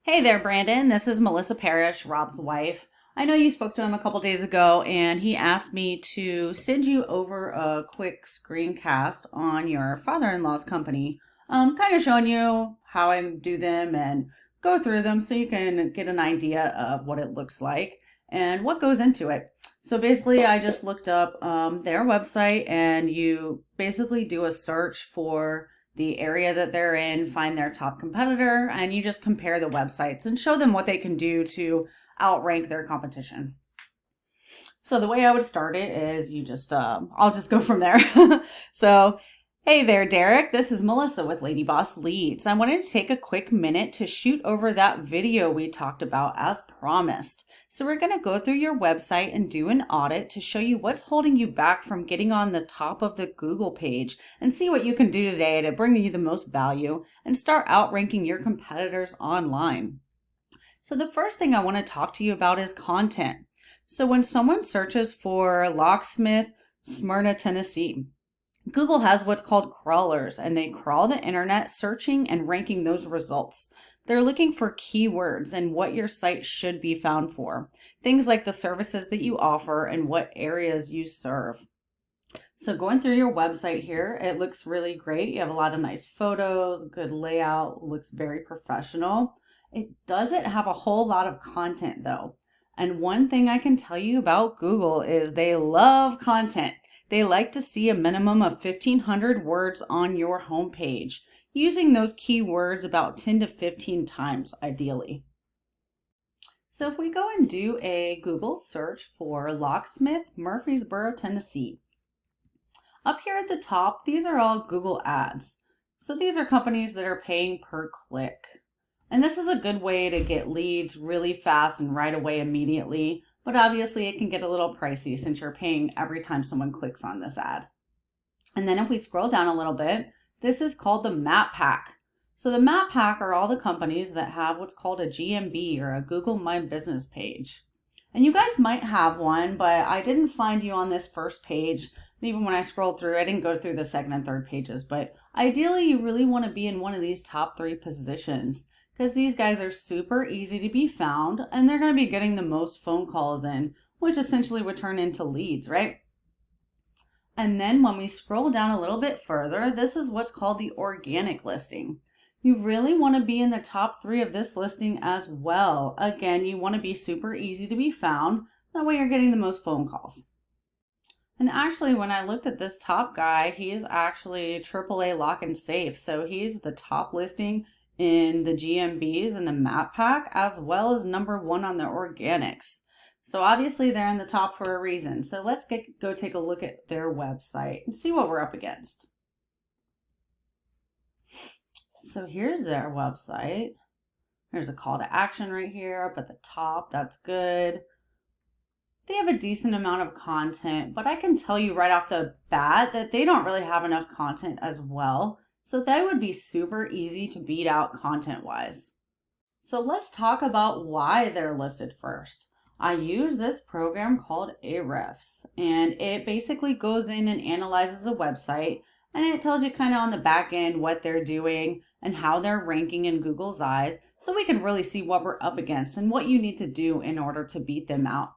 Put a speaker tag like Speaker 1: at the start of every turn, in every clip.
Speaker 1: Hey there, Brandon. This is Melissa Parrish, Rob's wife. I know you spoke to him a couple days ago, and he asked me to send you over a quick screencast on your father-in-law's company, kind of showing you how I do them and go through them so you can get an idea of what it looks like and what goes into it. So basically, I just looked up their website, and you basically do a search for the area that they're in, find their top competitor, and you just compare the websites and show them what they can do to outrank their competition. So the way I would start it is I'll just go from there. So, hey there, Derek. This is Melissa with Lady Boss Leads. I wanted to take a quick minute to shoot over that video we talked about as promised. So we're going to go through your website and do an audit to show you what's holding you back from getting on the top of the Google page and see what you can do today to bring you the most value and start outranking your competitors online. So the first thing I want to talk to you about is content. So when someone searches for locksmith, Smyrna, Tennessee, Google has what's called crawlers, and they crawl the internet searching and ranking those results. They're looking for keywords and what your site should be found for. Things like the services that you offer and what areas you serve. So going through your website here, it looks really great. You have a lot of nice photos, good layout, looks very professional. It doesn't have a whole lot of content though. And one thing I can tell you about Google is they love content. They like to see a minimum of 1,500 words on your homepage, using those keywords about 10 to 15 times ideally. So if we go and do a Google search for locksmith, Murfreesboro, Tennessee, up here at the top, these are all Google ads. So these are companies that are paying per click. And this is a good way to get leads really fast and right away immediately. But obviously it can get a little pricey since you're paying every time someone clicks on this ad. And then if we scroll down a little bit, this is called the Map Pack. So the Map Pack are all the companies that have what's called a GMB or a Google My Business page. And you guys might have one, but I didn't find you on this first page. Even when I scrolled through, I didn't go through the second and third pages. But ideally, you really want to be in one of these top 3 positions, because these guys are super easy to be found and they're going to be getting the most phone calls in, which essentially would turn into leads, right? And then when we scroll down a little bit further, this is what's called the organic listing. You really want to be in the top 3 of this listing as well. Again, you want to be super easy to be found. That way you're getting the most phone calls. And actually, when I looked at this top guy, he is actually AAA lock and safe. So he's the top listing in the GMBs and the Map Pack, as well as number 1 on the organics. So obviously they're in the top for a reason. So let's go take a look at their website and see what we're up against. So here's their website. There's a call to action right here up at the top. That's good. They have a decent amount of content, but I can tell you right off the bat that they don't really have enough content as well. So that would be super easy to beat out content-wise. So let's talk about why they're listed first. I use this program called Ahrefs, and it basically goes in and analyzes a website, and it tells you kind of on the back end what they're doing and how they're ranking in Google's eyes, so we can really see what we're up against and what you need to do in order to beat them out.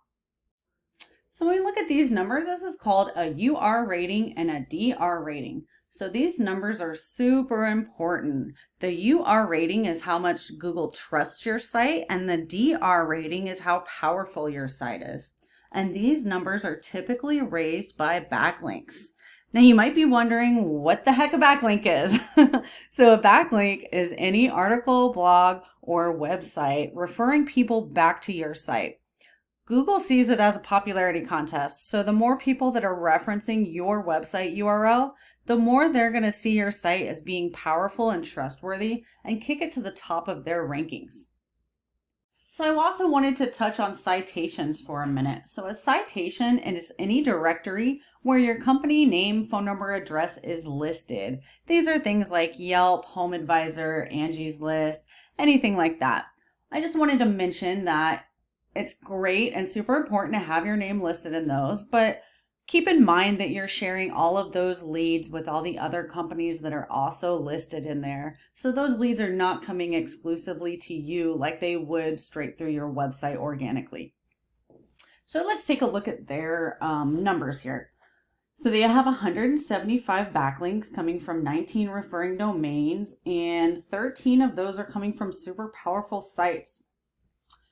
Speaker 1: So when we look at these numbers, this is called a UR rating and a DR rating. So these numbers are super important. The UR rating is how much Google trusts your site, and the DR rating is how powerful your site is. And these numbers are typically raised by backlinks. Now you might be wondering what the heck a backlink is. So a backlink is any article, blog, or website referring people back to your site. Google sees it as a popularity contest, so the more people that are referencing your website URL, the more they're going to see your site as being powerful and trustworthy and kick it to the top of their rankings. So I also wanted to touch on citations for a minute. So a citation is any directory where your company name, phone number, address is listed. These are things like Yelp, Home Advisor, Angie's List, anything like that. I just wanted to mention that it's great and super important to have your name listed in those, but Keep in mind that you're sharing all of those leads with all the other companies that are also listed in there. So those leads are not coming exclusively to you like they would straight through your website organically. So let's take a look at their numbers here. So they have 175 backlinks coming from 19 referring domains, and 13 of those are coming from super powerful sites.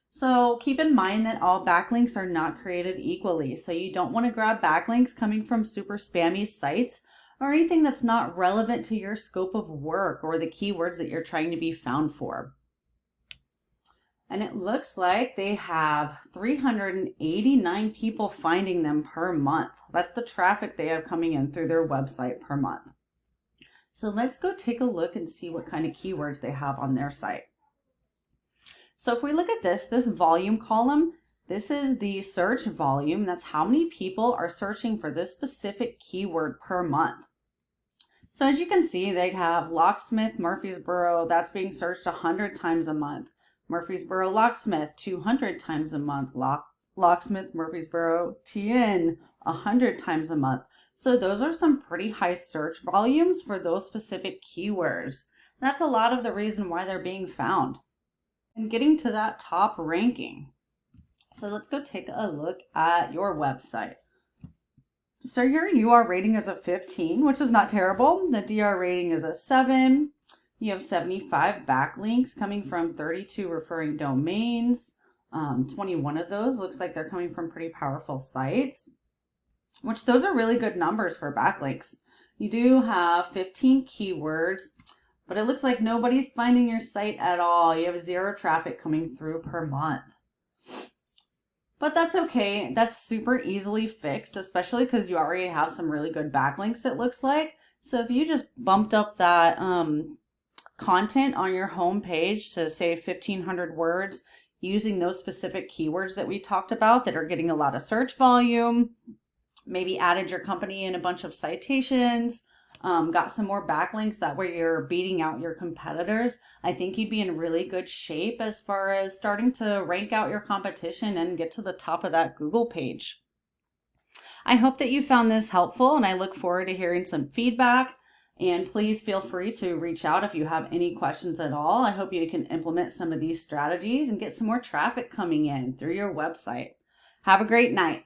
Speaker 1: So keep in mind that all backlinks are not created equally. So you don't want to grab backlinks coming from super spammy sites or anything that's not relevant to your scope of work or the keywords that you're trying to be found for. And it looks like they have 389 people finding them per month. That's the traffic they have coming in through their website per month. So let's go take a look and see what kind of keywords they have on their site. So if we look at this volume column, this is the search volume. That's how many people are searching for this specific keyword per month. So as you can see, they have locksmith, Murfreesboro, that's being searched 100 times a month. Murfreesboro locksmith, 200 times a month. Locksmith, Murfreesboro, TN, 100 times a month. So those are some pretty high search volumes for those specific keywords. That's a lot of the reason why they're being found and getting to that top ranking. So let's go take a look at your website. So your UR rating is a 15, which is not terrible. The DR rating is a 7. You have 75 backlinks coming from 32 referring domains. 21 of those looks like they're coming from pretty powerful sites, which those are really good numbers for backlinks. You do have 15 keywords, but it looks like nobody's finding your site at all. You have 0 traffic coming through per month. But that's okay. That's super easily fixed, especially because you already have some really good backlinks, it looks like. So if you just bumped up that content on your home page to say 1,500 words using those specific keywords that we talked about that are getting a lot of search volume, maybe added your company in a bunch of citations, got some more backlinks, that way you're beating out your competitors, I think you'd be in really good shape as far as starting to rank out your competition and get to the top of that Google page. I hope that you found this helpful, and I look forward to hearing some feedback. And please feel free to reach out if you have any questions at all. I hope you can implement some of these strategies and get some more traffic coming in through your website. Have a great night.